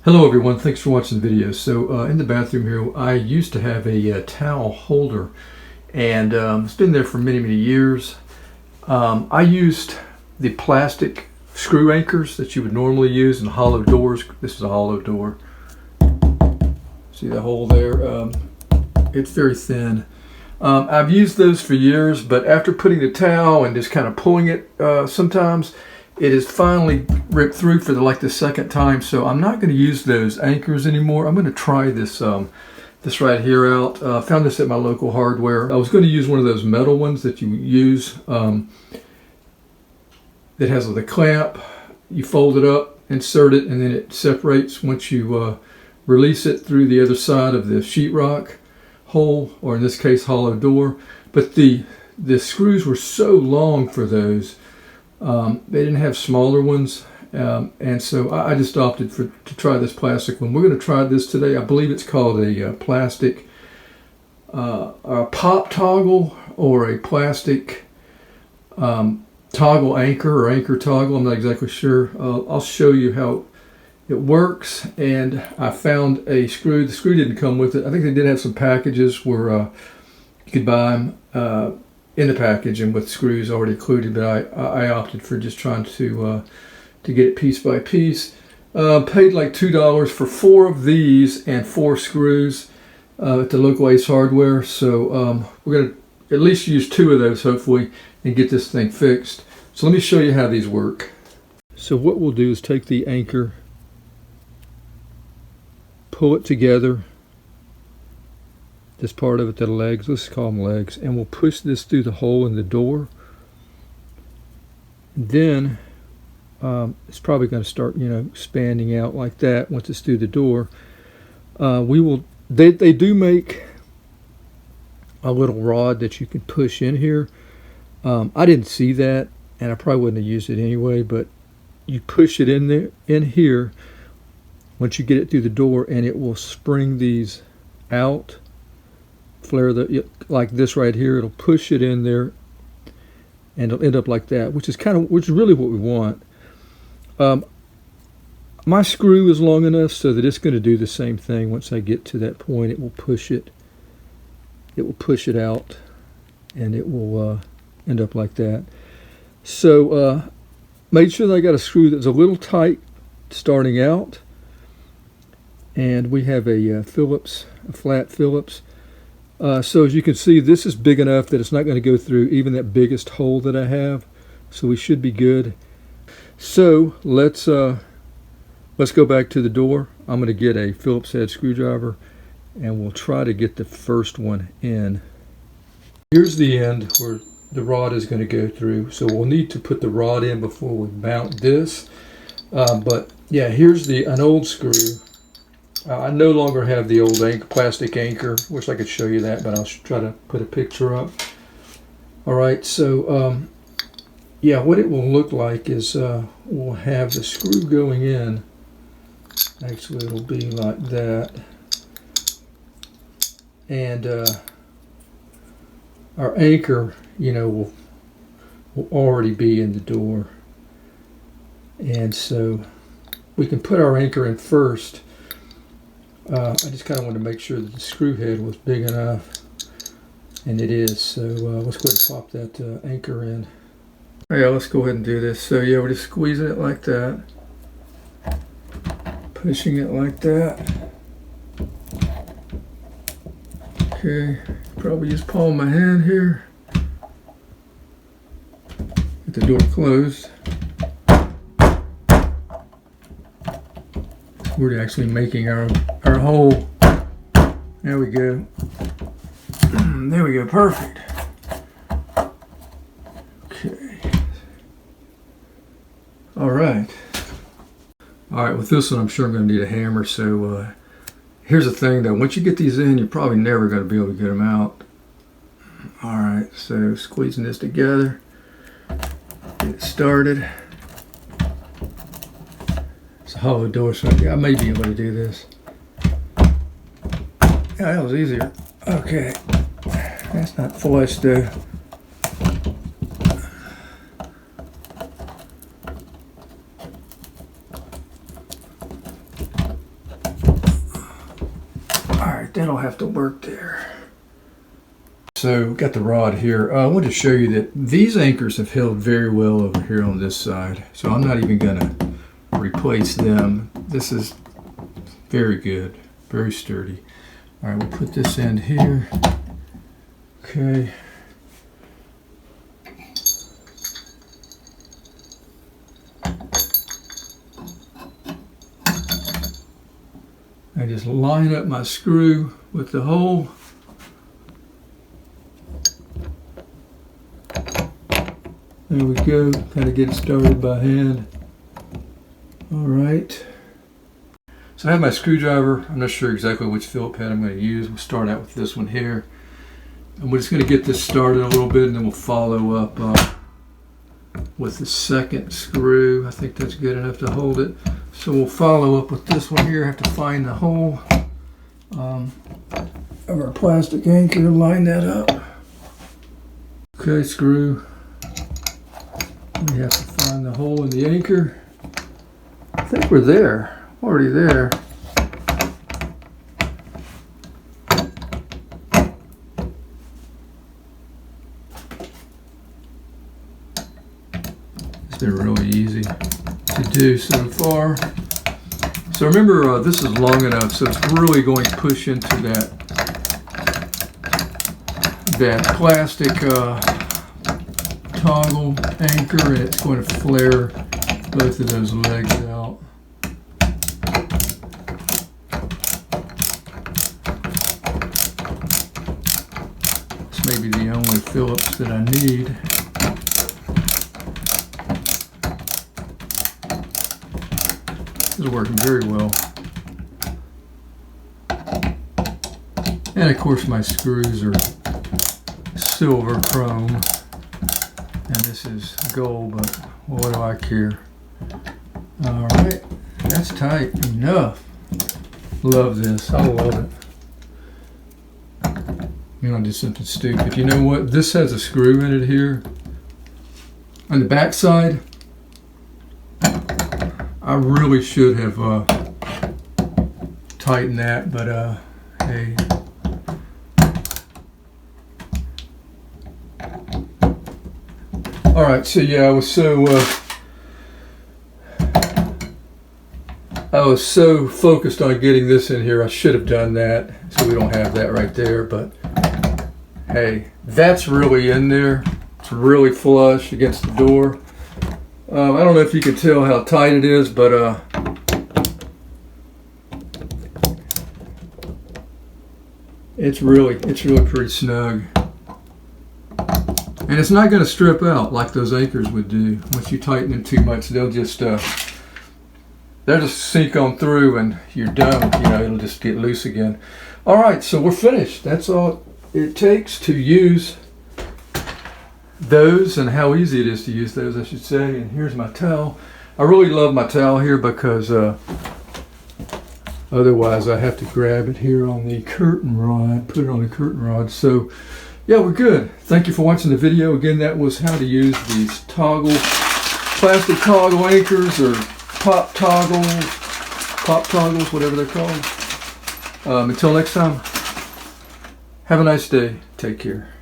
Hello everyone, thanks for watching the video. So in the bathroom here, I used to have a towel holder, and it's been there for many years. I used the plastic screw anchors that you would normally use in hollow doors. This is a hollow door. See the hole there? It's very thin. I've used those for years, but after putting the towel and just kind of pulling it sometimes, it is finally ripped through for the second time. So I'm not going to use those anchors anymore. I'm going to try this this right here out. Found this at my local hardware. I was going to use one of those metal ones that you use that has the clamp. You fold it up, insert it, and then it separates once you release it through the other side of the sheetrock hole, or in this case hollow door. But the screws were so long for those. They didn't have smaller ones, and so I just opted to try this plastic one. We're going to try this today. I believe it's called a plastic a pop toggle, or a plastic toggle anchor, or anchor toggle. I'm not exactly sure. I'll show you how it works. And I found a screw. The screw didn't come with it. I think they did have some packages where you could buy them in the package and with screws already included, but I opted for just trying to get it piece by piece. Paid like $2 for 4 of these and 4 screws at the local Ace Hardware. So we're going to at least use 2 of those hopefully and get this thing fixed. So let me show you how these work. So what we'll do is take the anchor, pull it together, this part of it, the legs, let's call them legs, and we'll push this through the hole in the door. Then it's probably going to start, expanding out like that once it's through the door. They do make a little rod that you can push in here. I didn't see that, and I probably wouldn't have used it anyway, but you push it in here once you get it through the door, and it will spring these out. Flare like this right here. It'll push it in there, and it'll end up like that, which is really what we want. My screw is long enough so that it's going to do the same thing. Once I get to that point, it will push it. It will push it out, and it will end up like that. So made sure that I got a screw that's a little tight starting out, and we have a Phillips, a flat Phillips. So as you can see, this is big enough that it's not going to go through even that biggest hole that I have. So we should be good. So let's go back to the door. I'm going to get a Phillips head screwdriver, and we'll try to get the first one in. Here's the end where the rod is going to go through. So we'll need to put the rod in before we mount this. But yeah, here's an old screw. I no longer have the old plastic anchor. Wish I could show you that, but I'll try to put a picture up. All right, so yeah, what it will look like is we'll have the screw going in. Actually, it'll be like that. And our anchor, will already be in the door. And so we can put our anchor in first. I just kind of wanted to make sure that the screw head was big enough, and it is. So let's go ahead and pop that anchor in. Oh yeah, let's go ahead and do this. So yeah, we're just squeezing it like that, pushing it like that. Okay, probably use palm of my hand here. Get the door closed. We're actually making our hole. There we go. There we go. Perfect. Okay. All right. All right. With this one, I'm sure I'm going to need a hammer. So here's the thing, though. Once you get these in, you're probably never going to be able to get them out. All right. So squeezing this together. Get it started. Hollow door, so I may be able to do this. Yeah, that was easier. Okay, that's not flush though. right, that'll have to work there. So got the rod here. I wanted to show you that these anchors have held very well over here on this side. So I'm not even gonna replace them. This is very good, very sturdy. All right, we'll put this end here. Okay. I just line up my screw with the hole. There we go, kind of get it started by hand. All right. So I have my screwdriver. I'm not sure exactly which Phillips head I'm going to use. We'll start out with this one here. And we're just going to get this started a little bit, and then we'll follow up with the second screw. I think that's good enough to hold it. So we'll follow up with this one here. I have to find the hole of our plastic anchor, line that up. Okay, screw. We have to find the hole in the anchor. I think we're there, already there. It's been really easy to do so far. So remember, this is long enough, so it's really going to push into that plastic toggle anchor, and it's going to flare both of those legs out. This may be the only Phillips that I need. This is working very well. And of course my screws are silver chrome. And this is gold, but what do I care? All right, that's tight enough. Love this, I love it. You know, I did something stupid. You know what? This has a screw in it here. On the back side, I really should have tightened that, but hey. All right, so yeah, I was so focused on getting this in here, I should have done that, so we don't have that right there, but hey, that's really in there. It's really flush against the door. I don't know if you can tell how tight it is, but it's really pretty snug. And it's not going to strip out like those anchors would do. Once you tighten them too much, they'll just sink on through, and you're done. You know, it'll just get loose again. All right, so we're finished. That's all it takes to use those, and how easy it is to use those, I should say. And here's my towel. I really love my towel here because otherwise I have to grab it here on the curtain rod, put it on the curtain rod. So yeah, we're good. Thank you for watching the video. Again, that was how to use these plastic toggle anchors, or pop toggles, whatever they're called. Until next time, have a nice day. Take care.